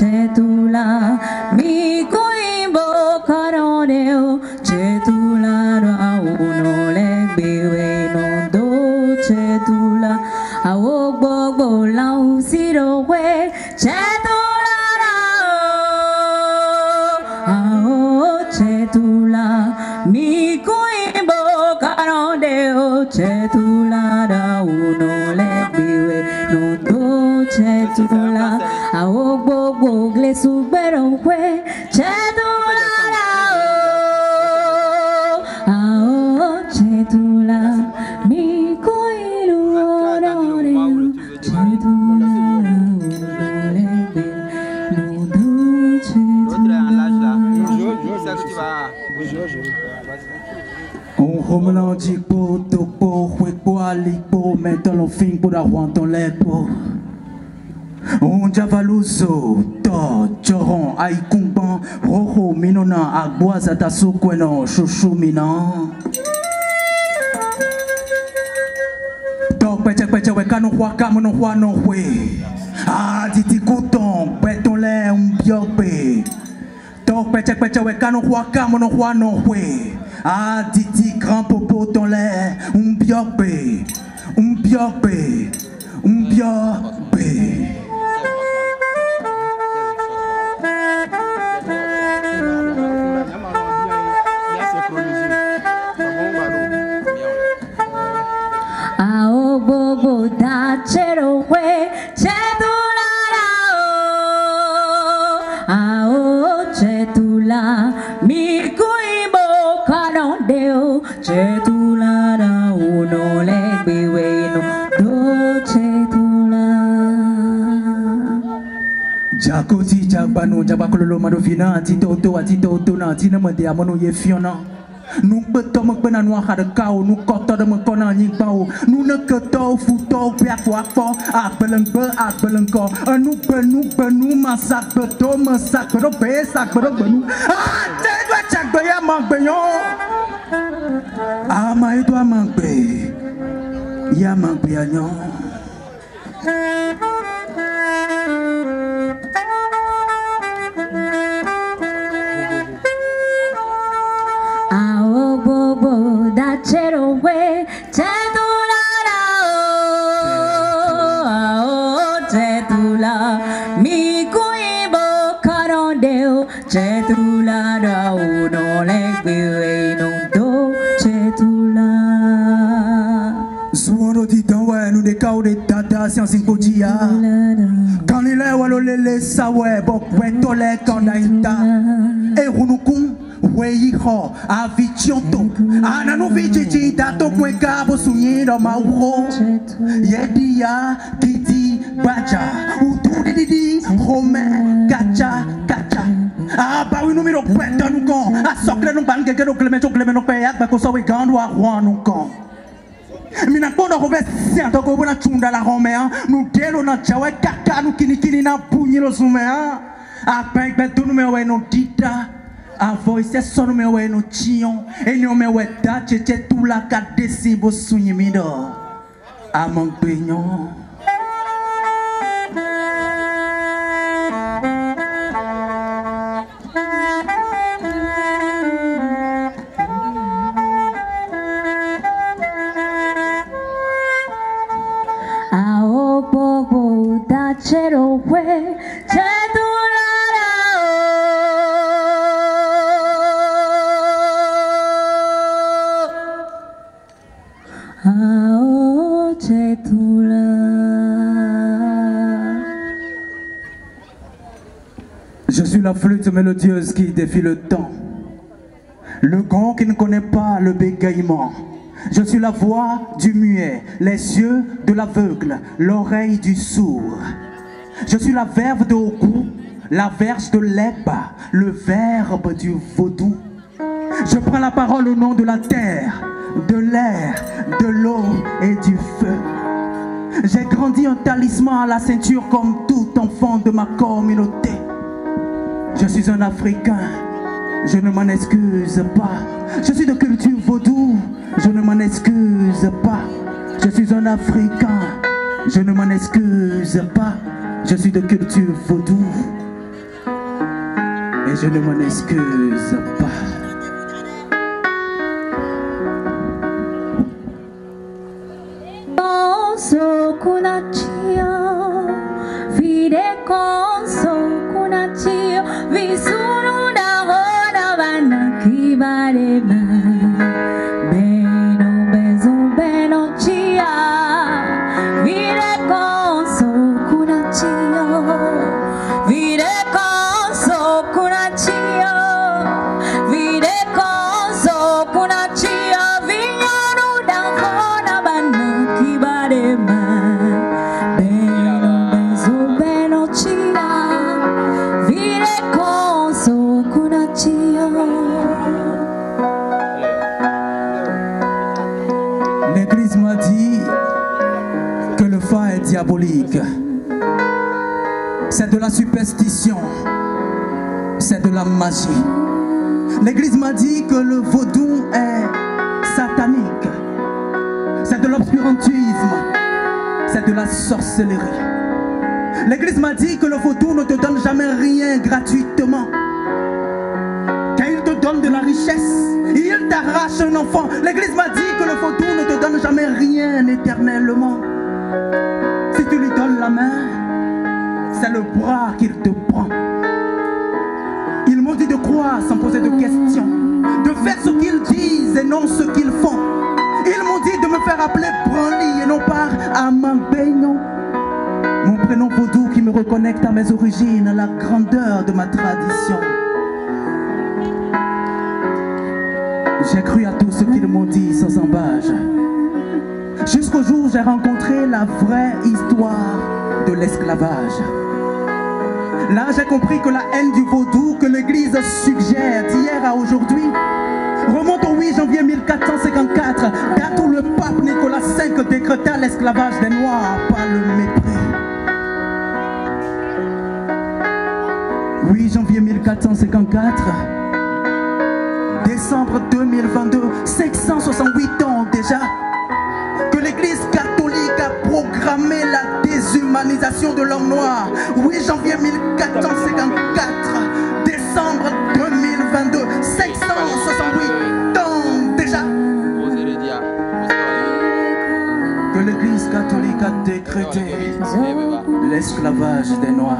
chetula mi coimbo caroneo chetula no uno le biwe no do chetula awo gbogbo lau siro we chetula awo chetula mi coimbo caroneo chetula no uno le biwe no do chetula awo gbogbo gle subero we chetula awo chetula mi coilu orore chetula no do chetula. On remelant dit pour topo, pour alipo, maintenant l'on fin pour avoir dans les pots. On javaluso, to, choron, aikumban, roho, minona, agboaza, taso, kweno, chouchou, minan. Tok, peche, wekano, waka, mono, wano, we. Ah, titi, kouton, beton, le, biokbe. Tok, peche, wekano, waka, mono, wano, we. Ah, titi, grand popo, ton le, biokbe. Biokbe. Ao bobo da chero we chetula ao chetula mi kuibo kanondeo chetula da uno le biwe no do chetula. Jakoti jakbano jabakololo madofina tito na tina mande amono ye fiona. Nous betom bena nous hada kau nous koto de mekona nying bau nous ne keto futo piak wakpo akbeleng ko nous benu masak beto masak beto besak beto benu tegwa chak beya mang beyo ama itu amang be ya mang beyanyo. Bobo da chero we chetula chetula mi kuibo carondeo chetula da uno le biwe no do chetula. Suono di tawe nu de kau de tata siang sing dia. Quand il est walo lele sawe bok weto le kandaita e hunukung wei ho avichonto ananu vichi dato kwe kabo sunyiro mauho yedia kiti baja utu didi home kacha abawi numero kwenda nuko asokle nu bange kero kleme no pe akba ko sawe gandu a nuko mina kono ko besiento ko bona chunda la homea nu delo na chawe kaka nu kini na punyilo sumea apen betu numero we no dita a voice sono meu no tion e no meu da cheche tu la kadesi bo sunyimido among penyo. Ao bobo da chero we Je suis la flûte mélodieuse qui défie le temps, le gong qui ne connaît pas le bégaiement. Je suis la voix du muet, les yeux de l'aveugle, l'oreille du sourd. Je suis la verve de Oku, la verge de l'Eba, le verbe du vaudou. Je prends la parole au nom de la terre, de l'air, de l'eau et du feu. J'ai grandi un talisman à la ceinture comme tout enfant de ma communauté. Je suis un Africain, je ne m'en excuse pas. Je suis de culture vaudou, je ne m'en excuse pas. Je suis un Africain, je ne m'en excuse pas. Je suis de culture vaudou, Et je ne m'en excuse pas. L'Église m'a dit que le vin est diabolique. C'est de la superstition. C'est de la magie. L'Église m'a dit que le vaudou est satanique. C'est de l'obscurantisme. C'est de la sorcellerie. L'Église m'a dit que le vaudou ne te donne jamais rien gratuitement. Qu'il te donne de la richesse. Il t'arrache un enfant. L'Église m'a dit que le vaudou ne te donne jamais rien éternellement. Si tu lui donnes la main, c'est le bras qu'il te prend. Ils m'ont dit de croire sans poser de questions, de faire ce qu'ils disent et non ce qu'ils font. Ils m'ont dit de me faire appeler Branly et non par Amambéignon. Mon prénom vaudou qui me reconnecte à mes origines, à la grandeur de ma tradition. J'ai cru à tout ce qu'ils m'ont dit sans embâche. Jusqu'au jour où j'ai rencontré la vraie histoire de l'esclavage. Là, j'ai compris que la haine du vaudou que l'Église suggère d'hier à aujourd'hui remonte au 8 janvier 1454, date où le pape Nicolas V décréta l'esclavage des Noirs par le mépris. 8 janvier 1454, décembre 2022, 568 ans déjà, que l'Église catholique a programmé la déshumanisation de l'homme noir. 8 janvier 1454, décembre 2022, 568 ans déjà, que l'Église catholique a décrété l'esclavage des Noirs.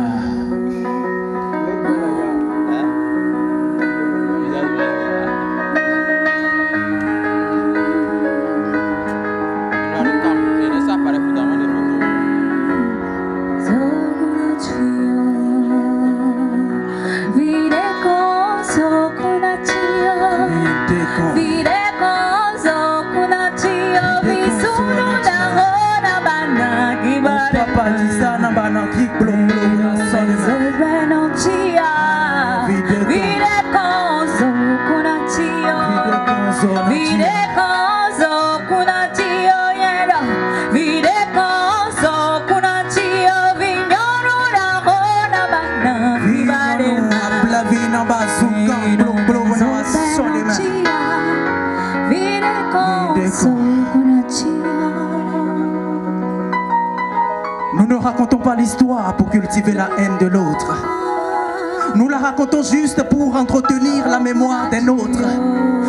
Nous ne racontons pas l'histoire pour cultiver la haine de l'autre. Nous la racontons juste pour entretenir la mémoire des nôtres.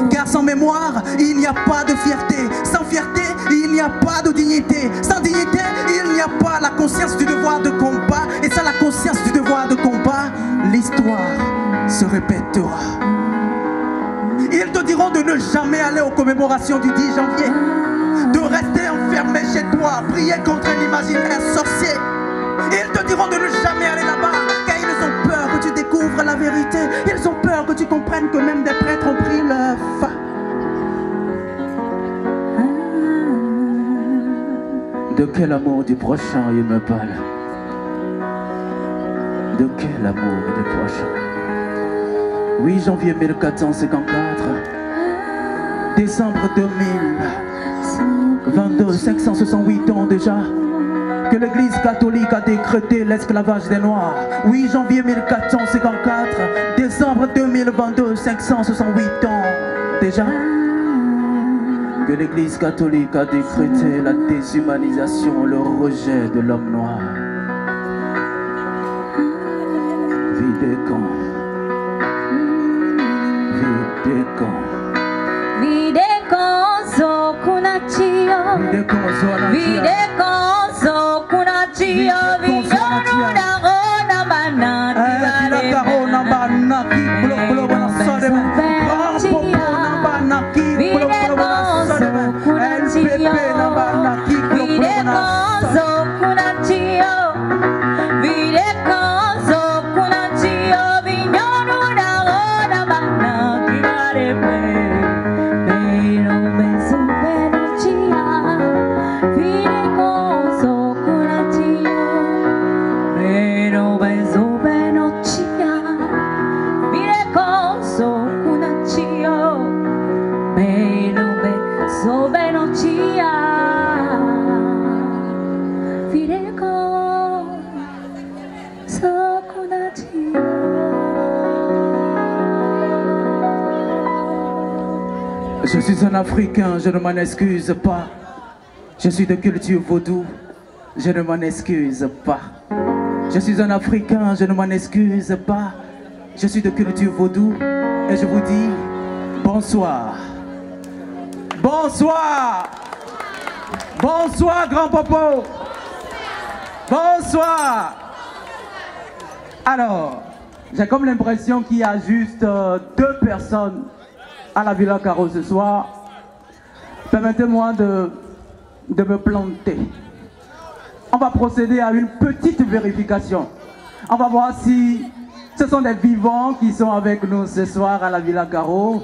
Car sans mémoire, il n'y a pas de fierté. Sans fierté, il n'y a pas de dignité. Sans dignité, il n'y a pas la conscience du devoir de combat. Et sans la conscience du devoir de combat, l'histoire se répétera. Ils te diront de ne jamais aller aux commémorations du 10 janvier. De rester enfermé chez toi, prier contre un imaginaire sorcier. Ils te diront de ne jamais aller là-bas, car ils ont peur que tu découvres la vérité. Ils ont peur que tu comprennes que même des prêtres ont pris leur fin. De quel amour du prochain il me parle? De quel amour du prochain? 8 janvier 1454, décembre 2022, 568 ans déjà, que l'Église catholique a décrété l'esclavage des Noirs. 8 janvier 1454, décembre 2022, 568 ans déjà, que l'Église catholique a décrété la déshumanisation, le rejet de l'homme noir. Vie des camps. Videko sokunachiyo Videko sokunachiyo Vinyoru na mana Je suis un Africain, je ne m'en excuse pas. Je suis de culture vaudou, je ne m'en excuse pas. Je suis un Africain, je ne m'en excuse pas. Je suis de culture vaudou et je vous dis bonsoir. Bonsoir. Bonsoir, grand popo. Bonsoir. Alors, j'ai comme l'impression qu'il y a juste 2 personnes à la Villa Caro ce soir. Permettez-moi de me planter. On va procéder à une petite vérification. On va voir si ce sont des vivants qui sont avec nous ce soir à la Villa Caro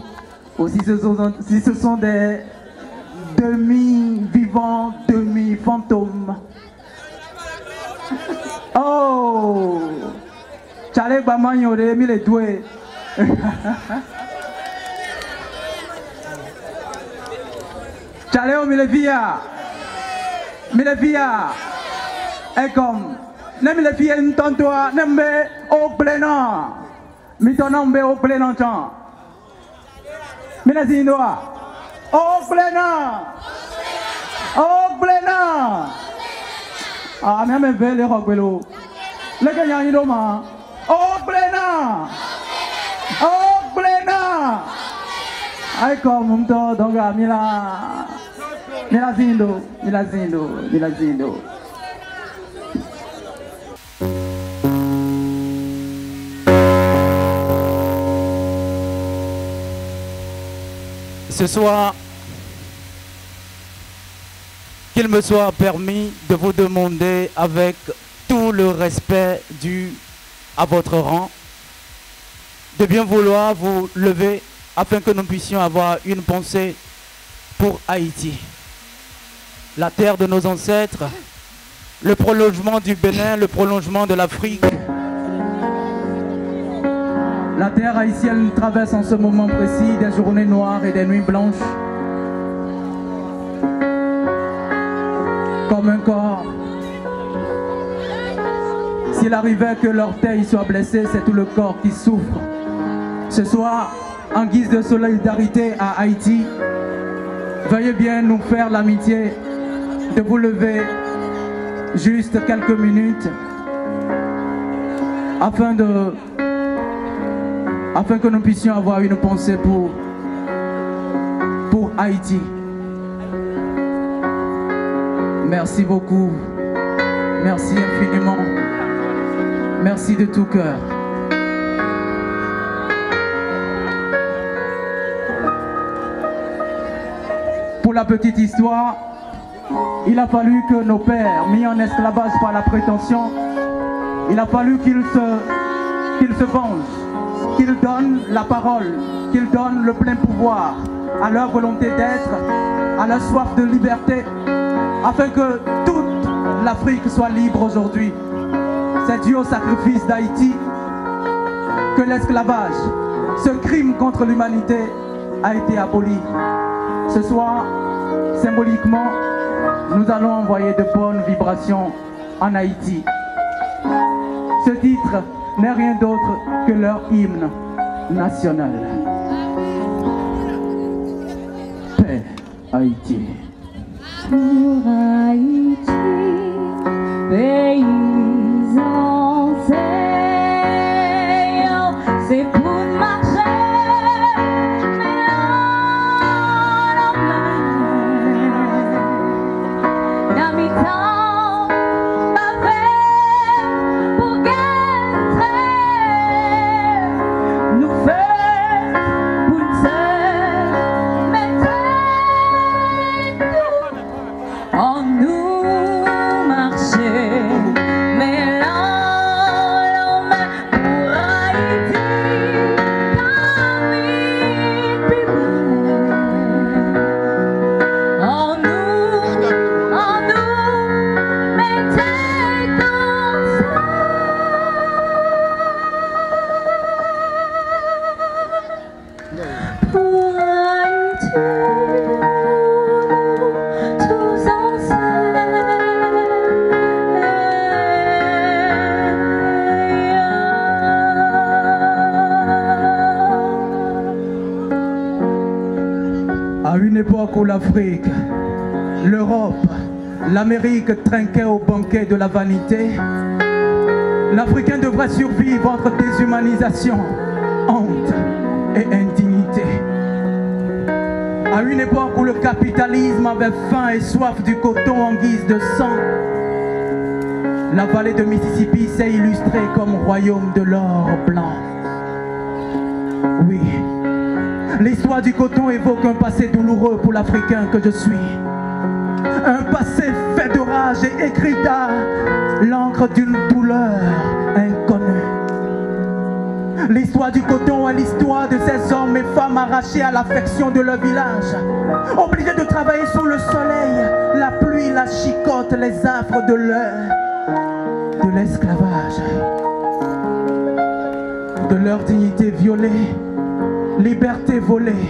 ou si ce sont des demi-vivants, demi-fantômes. Oh! Chale Bamanyore, mi les doués. Chaleo Milevia, et comme, ne Milevia n'entends-toi, n'aime au plénan, mitonambe au plénan, Milazinoa, au plénan, ah, même les roguelo, le gagnant Idoma, au plénan, ay comme donc Milazindo. Ce soir, qu'il me soit permis de vous demander avec tout le respect dû à votre rang, de bien vouloir vous lever afin que nous puissions avoir une pensée pour Haïti. La terre de nos ancêtres, le prolongement du Bénin, le prolongement de l'Afrique. La terre haïtienne traverse en ce moment précis des journées noires et des nuits blanches. Comme un corps. S'il arrivait que l'orteil soit blessé, c'est tout le corps qui souffre. Ce soir, en guise de solidarité à Haïti, veuillez bien nous faire l'amitié de vous lever juste quelques minutes afin que nous puissions avoir une pensée pour Haïti. Merci beaucoup. Merci infiniment. Merci de tout cœur. Pour la petite histoire, il a fallu que nos pères, mis en esclavage par la prétention, il a fallu qu'ils se vengent, qu'ils donnent la parole, qu'ils donnent le plein pouvoir à leur volonté d'être, à leur soif de liberté, afin que toute l'Afrique soit libre aujourd'hui. C'est dû au sacrifice d'Haïti que l'esclavage, ce crime contre l'humanité, a été aboli. Ce soir, symboliquement, nous allons envoyer de bonnes vibrations en Haïti. Ce titre n'est rien d'autre que leur hymne national. Paix, Haïti. Pour Haïti, pays ancêtres, c'est pour marcher époque où l'Afrique, l'Europe, l'Amérique trinquaient au banquet de la vanité, l'Africain devrait survivre entre déshumanisation, honte et indignité. À une époque où le capitalisme avait faim et soif du coton en guise de sang, la vallée de Mississippi s'est illustrée comme royaume de l'or blanc. Oui, l'histoire du coton évoque un passé douloureux pour l'Africain que je suis. Un passé fait de rage et écrit à l'encre d'une douleur inconnue. L'histoire du coton est l'histoire de ces hommes et femmes arrachés à l'affection de leur village, obligés de travailler sous le soleil, la pluie, la chicotte, les affres de l'esclavage, de leur dignité violée, liberté volée.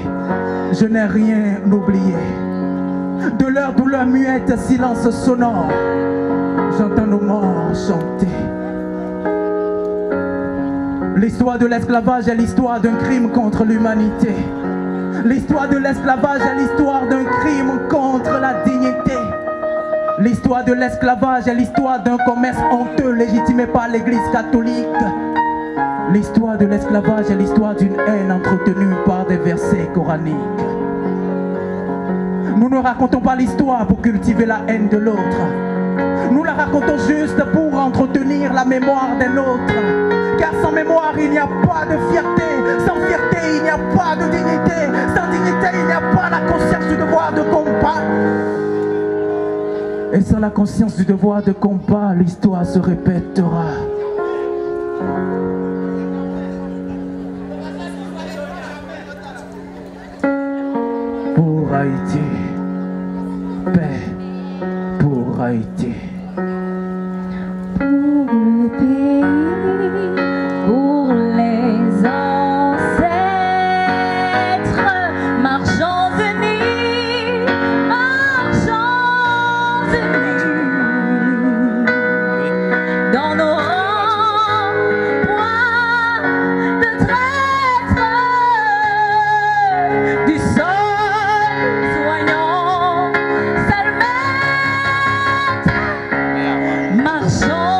Je n'ai rien oublié. De leur douleur muette, silence sonore, j'entends nos morts chanter. L'histoire de l'esclavage est l'histoire d'un crime contre l'humanité. L'histoire de l'esclavage est l'histoire d'un crime contre la dignité. L'histoire de l'esclavage est l'histoire d'un commerce honteux légitimé par l'Église catholique. L'histoire de l'esclavage est l'histoire d'une haine entretenue par des versets coraniques. Nous ne racontons pas l'histoire pour cultiver la haine de l'autre. Nous la racontons juste pour entretenir la mémoire des nôtres. Car sans mémoire, il n'y a pas de fierté. Sans fierté, il n'y a pas de dignité. Sans dignité, il n'y a pas la conscience du devoir de combat. Et sans la conscience du devoir de combat, l'histoire se répétera. Pour Haïti, paix pour Haïti. Pour le pays, pour les ancêtres, marchons unis, dans nos rangs, point de traître, du sol soignant, salmette, marchons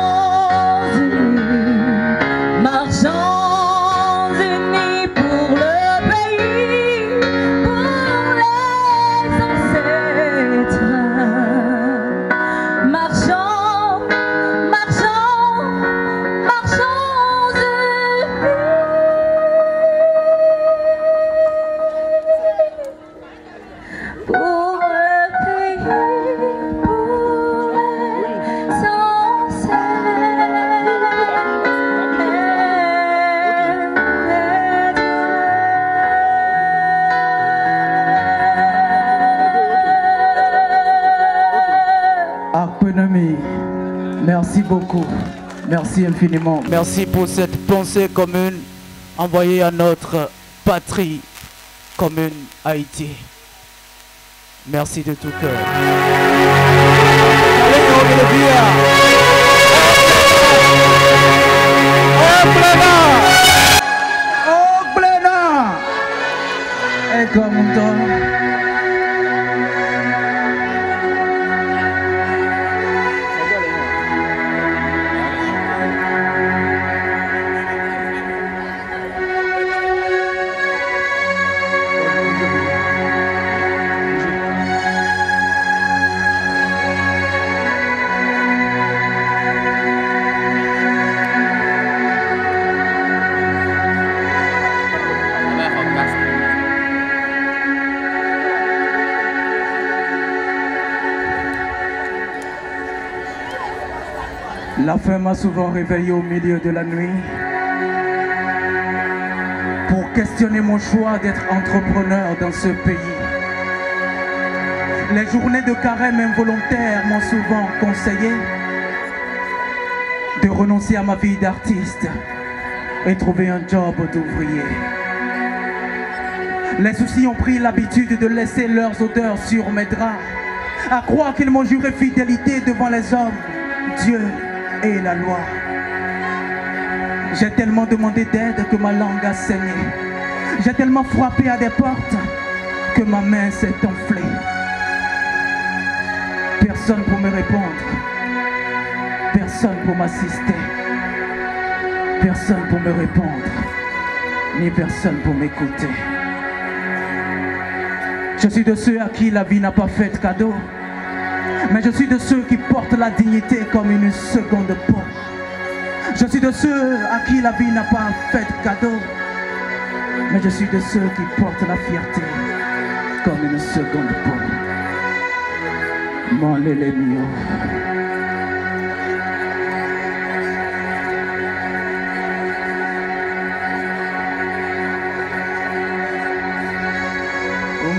unis pour le pays, pour les ancêtres. Marchons unis pour le pays, pour les Akpenami, merci beaucoup, merci infiniment. Merci pour cette pensée commune envoyée à notre patrie commune Haïti. Merci de tout cœur. Oh, Blena! Et comme toi. La faim m'a souvent réveillé au milieu de la nuit pour questionner mon choix d'être entrepreneur dans ce pays. Les journées de carême involontaire m'ont souvent conseillé de renoncer à ma vie d'artiste et trouver un job d'ouvrier. Les soucis ont pris l'habitude de laisser leurs odeurs sur mes draps, à croire qu'ils m'ont juré fidélité devant les hommes, Dieu et la loi. J'ai tellement demandé d'aide que ma langue a saigné. J'ai tellement frappé à des portes que ma main s'est enflée. Personne pour me répondre. Personne pour m'assister. Personne pour me répondre. Ni personne pour m'écouter. Je suis de ceux à qui la vie n'a pas fait de cadeau. Mais je suis de ceux qui portent la dignité comme une seconde peau. Je suis de ceux à qui la vie n'a pas fait de cadeau. Mais je suis de ceux qui portent la fierté comme une seconde peau. Mon lélé mio.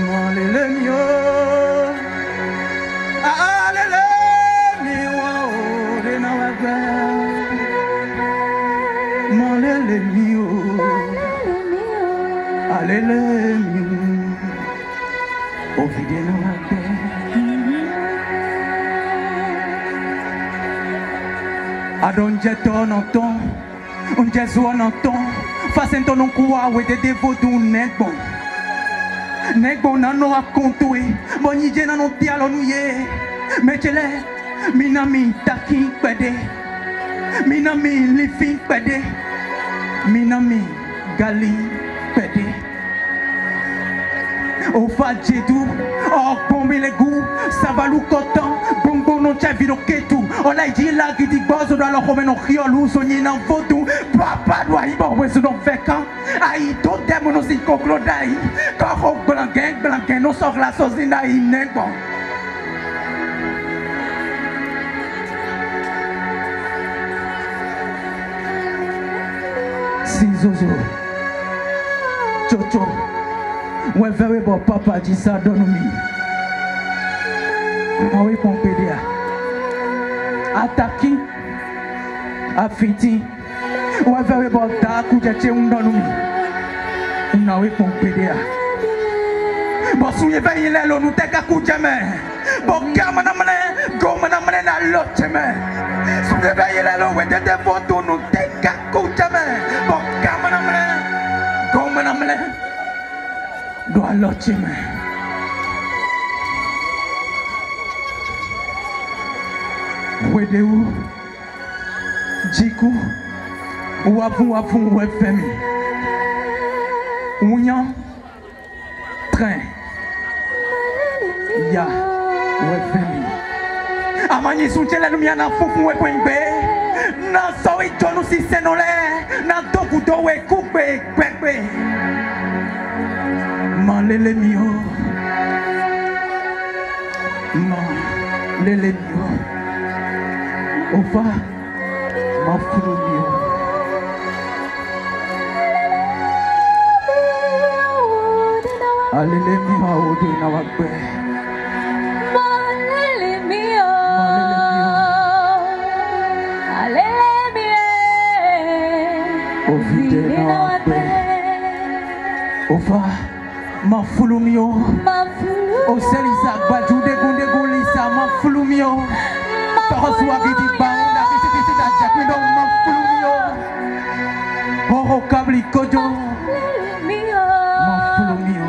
Mon lélé mio. Ah lélé mio. Mon lélé mio. Ah lélé mio. Au vide no Adonje ton en ton, on jesuon en ton, façon ton kuwa we de devodu nekbon. Nekbon nano akontwe, bonije nano dialonuye, mechele, minami taki pede, minami lifin pede, minami gali pede. Au fadjedou, oh bombe les goûts, ça va l'ou coton, bongo non tcha viro ketou, on a dit là qui dit bozo dans le romain non riolou, sonné nan vodou, papa doit y bon wezo non vécan, aïe tout démon aussi conclodaï, quand on blanquin, non sort la sauce d'inaï n'est bon. Si zozo, chocho. Ouais, very bon, papa dit ça, donne-moi. Ah oui, Pompédia. Attaqué, affiti. Ouais, very bon, ta couche, tu es un donne-moi. Ah oui, Pompédia. Bon, souillez, veillez, là, nous t'es qu'à coucher, mais. Bon, gamana, gomana, na l'autre, mais. Souillez, veillez, là, nous t'es des photos, nous t'es qu'à coucher, mais. Bon, gamana, gomana, do a lot me. Wedeu, Jiku, Wapun Wefemi, Unyan, Train, Ya, Wefemi. Amani Sunchela Lumiana Fufu Wekwenbe, Nan Soy Jonu si Senole, Nan Dokudo Wekube, Kwekwe. Man lele mio, man lele mio, ofa, man fulu mio. Alele mio ode na wakbe. Man lele mio, alele mio, Ovide na wakbe. Ofa. Ma fulumio, o selisa bajude gunde gulisa ma fulumio, paraswa gidi banda kiti da japido ma fulumio, ho kabli kojo, ma fulumio,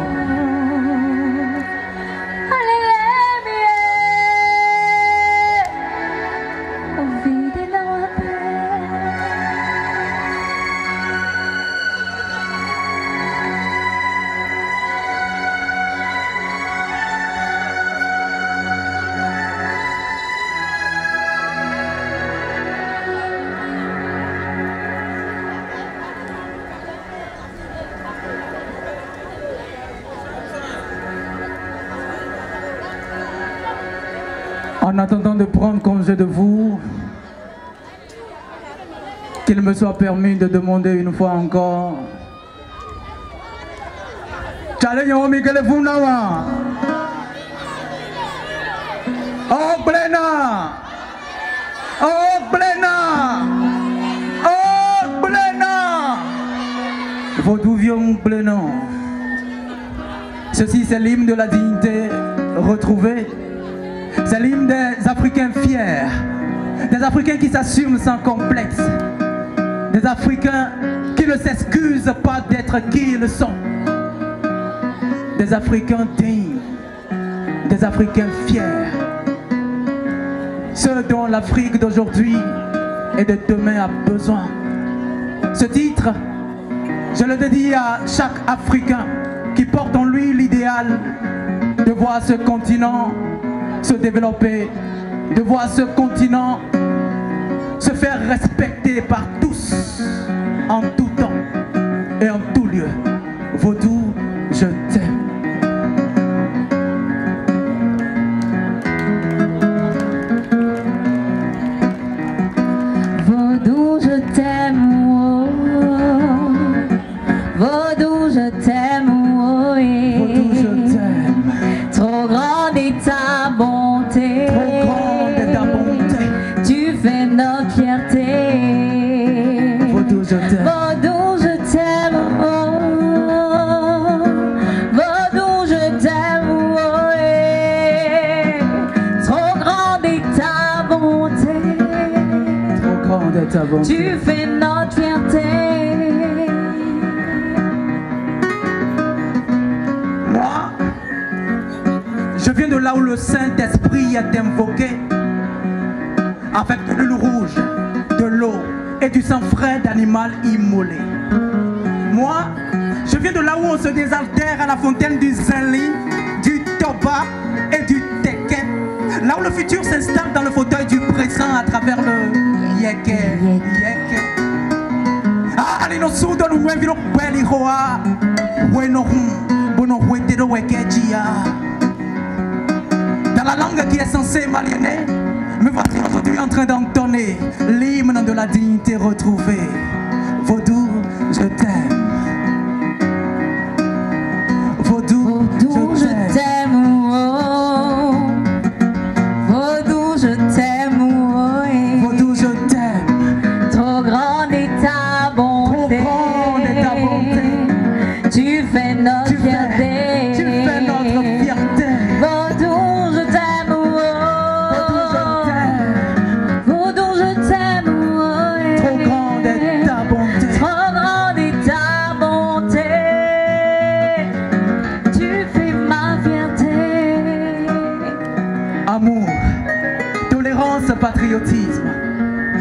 En attendant de prendre congé de vous, qu'il me soit permis de demander une fois encore. Oh Blena! Oh Blena! Oh Blena! Vaudouvion Blena. Ceci c'est l'hymne de la dignité retrouvée. C'est l'hymne des Africains fiers, des Africains qui s'assument sans complexe, des Africains qui ne s'excusent pas d'être qui ils sont, des Africains dignes, des Africains fiers, ceux dont l'Afrique d'aujourd'hui et de demain a besoin. Ce titre, je le dédie à chaque Africain qui porte en lui l'idéal de voir ce continent se développer, de voir ce continent se faire respecter par tous, en tout temps et en tout lieu. Vodou, je t'aime. Vodou, je t'aime, oh. Vodou, je t'aime, oh, eh. Vodou, je t'aime. Trop grande est ta bonté. Trop grande est ta bonté. Tu fais notre fierté. Vodou, je t'aime. Vodou, je t'aime, oh. Vodou, je t'aime, oh, eh. Trop grande est ta bonté. Trop grande est ta bonté. Tu fais notre fierté. Moi, je viens de là où le Saint-Esprit est invoqué, avec de l'huile rouge, de l'eau et du sang frais d'animal immolé. Moi, je viens de là où on se désaltère à la fontaine du Zinli, du Toba et du Teket. Là où le futur s'installe dans le fauteuil du présent à travers le Yeke. Yeke. Ah, allez, nos sous dans le Wevilo Beliroa. Dans la langue qui est censée m'aliéner, me voici aujourd'hui en train d'entonner l'hymne de la dignité retrouvée. Vodou, je t'aime. Vodou, je t'aime. oh. Vodou, je t'aime, oh, eh. Vodou, je t'aime. Trop grande est ta bonté. Trop grande est ta bonté. Tu fais notre fierté. Tu fais notre fierté. Vodou, je t'aime, oh. Vodou, je t'aime, oh, eh. Trop grande est ta bonté. Trop grande est ta bonté. Tu fais ma fierté. Amour, tolérance, patriotisme.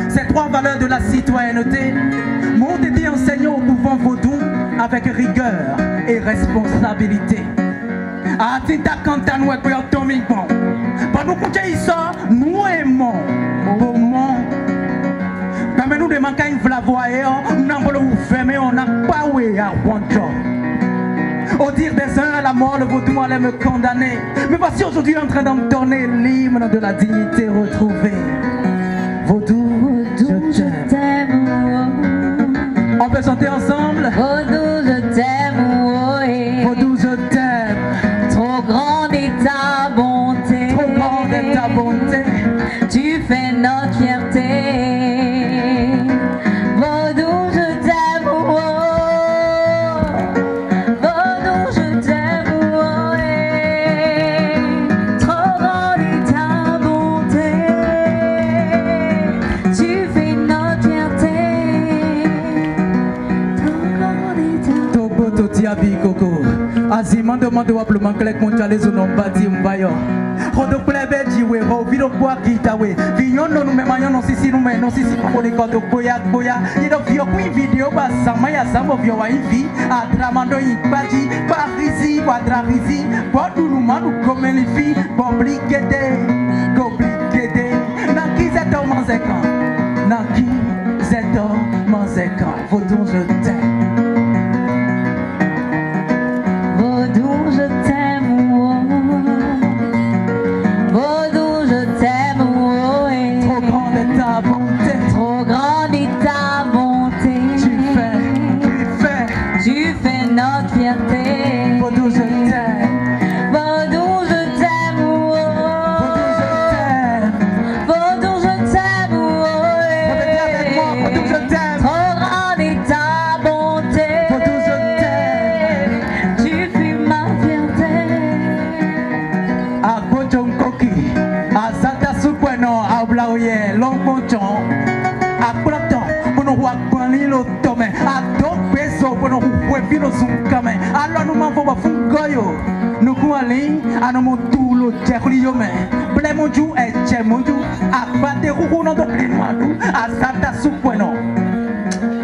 Ces trois valeurs de la citoyenneté m'ont été enseignées au couvent vaudou avec rigueur et responsabilité. Atinta kantanwe kwa tomikon. Pendant que ça, nous aimons moment. Quand nous demandons une flavoyer, nous n'avons pas fermé, on n'a pas oué à Wancho. Au dire des uns à la mort, le vaudou allait me condamner. Mais voici aujourd'hui en train d'entonner l'hymne de la dignité retrouvée. Vaudou, je t'aime. On peut chanter ensemble. Vodou, je t'aime, oh, eh. Vaudou, je t'aime. Trop grande est ta bonté. Trop grande est ta bonté. Tu fais notre fierté. Vodou, je t'aime, oh. Vodou, je t'aime, oh, eh. Trop grande est ta bonté. Tu fais notre fierté. Trop grande est ta Togo totiabi koko. Azimando mando wapluman klek monchale zonombati mbayo. Rodo plebe jiwe ho vido kwa gitawe. Vinyono no memayo no sisi no me no sisi ko de kodo boya boya. Yido vio kui video ba samaya sambo vio wa invi. Atramando ipaji parisi quadrarisi. Bodu no manu komelifi. Bomblikete goblikete. Naki zeto manzekan. Naki zeto manzekan. Vodou, je t'aime. Vodou, je t'aime, oh. Vodou, je t'aime, oh, eh. Trop grande est ta bonté. Trop grande est ta bonté. Tu fais notre fierté. Vodou, je t'aime. Vodou, je t'aime, oh. Vodou, je t'aime. Vodou, je t'aime, oh, eh. Répétez avec moi, Vodou, je t'aime. Trop grande est ta bonté. Vodou, je t'aime. Tu fais ma fierté. A Bojon Koki, a Zata Sukweno, a Blaoye, Longponchon, a Platon, Bono Wakbanilo Tome, a Dok Beso, Bono Webino Zunkame, a Lanuma Fungoyo. Bali, Anomotu, lo Tcherliome, Blemonju et Tchemonju, Abate Rounou de Limandou, Asata Soupoeno.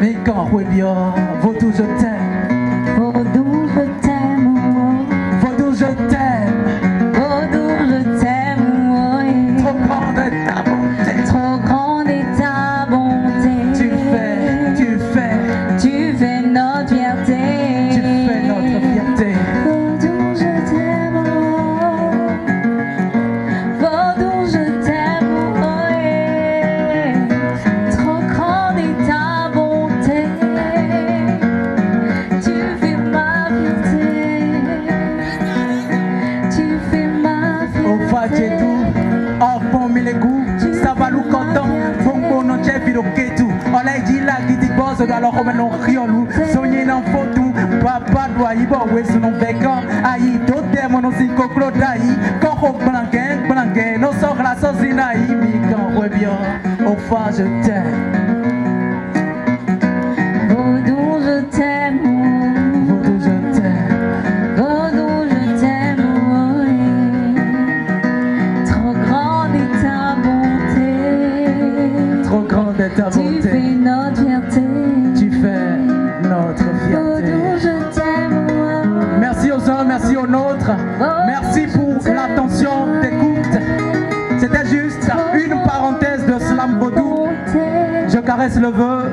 Mais quand Webio, Vodou je t'aime. Vodou je t'aime, Vodou je t'aime. Vodou je t'aime, ouais. Trop grande est ta bonté. Trop grande est ta bonté. Tu fais notre fierté. Tu fais notre fierté. Vodou je t'aime, Vodou je t'aime, ouais. Trop grande est ta bonté. Tu fais ma fierté. Tu fais ma fierté. Au Fadjedou, au bon Milegou, ça va nous content. Bon bon non j'ai vu le ketou. On l'a dit là qui dit boss alors on met nos riolou. Soigner dans photo, papa doit y voir où est son bécan. Aïe d'autres mon aussi coclo d'aïe. Quand on blanquin, nos sort la sauce inaïe. Mais quand on revient, au fa je t'aime. Vodou je t'aime, Vodou je t'aime. Vodou je t'aime, ouais. Trop grande est ta bonté. Trop grande est ta Tu bonté. fais notre fierté. Tu fais notre fierté. Vodou je t'aime, ouais. Merci aux uns, merci aux nôtres. Merci pour l'attention d'écoute. C'était juste une parenthèse de Slam Vodou. Je caresse le vœu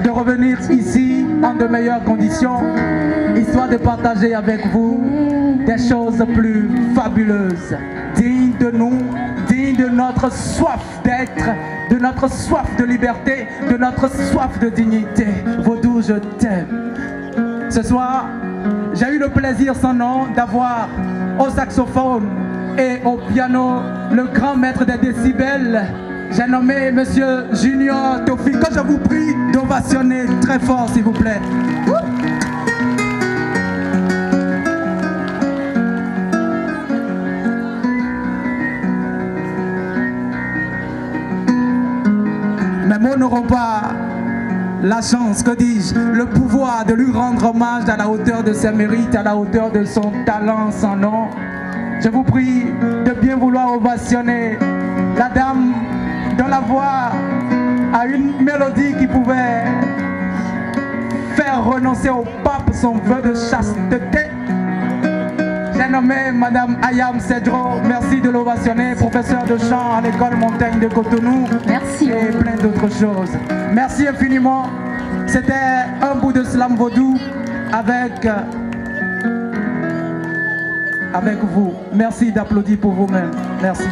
de revenir ici en de meilleures conditions, histoire de partager avec vous des choses plus fabuleuses, dignes de nous, dignes de notre soif d'être, de notre soif de liberté, de notre soif de dignité. Vodou, je t'aime. Ce soir, j'ai eu le plaisir sans nom d'avoir au saxophone et au piano le grand maître des décibels. J'ai nommé Monsieur Junior Tofik, que je vous prie d'ovationner très fort s'il vous plaît. Mes mots n'auront pas la chance, que dis-je, le pouvoir de lui rendre hommage à la hauteur de ses mérites, à la hauteur de son talent sans nom. Je vous prie de bien vouloir ovationner la dame dont la voix a une mélodie qui pouvait faire renoncer au pape son vœu de chasteté. J'ai nommé Madame Ayam Cedro, merci de l'ovationner, professeur de chant à l'école Montagne de Cotonou. Merci. Et plein d'autres choses. Merci infiniment. C'était un bout de Slam Vodou avec vous. Merci d'applaudir pour vous-même. Merci.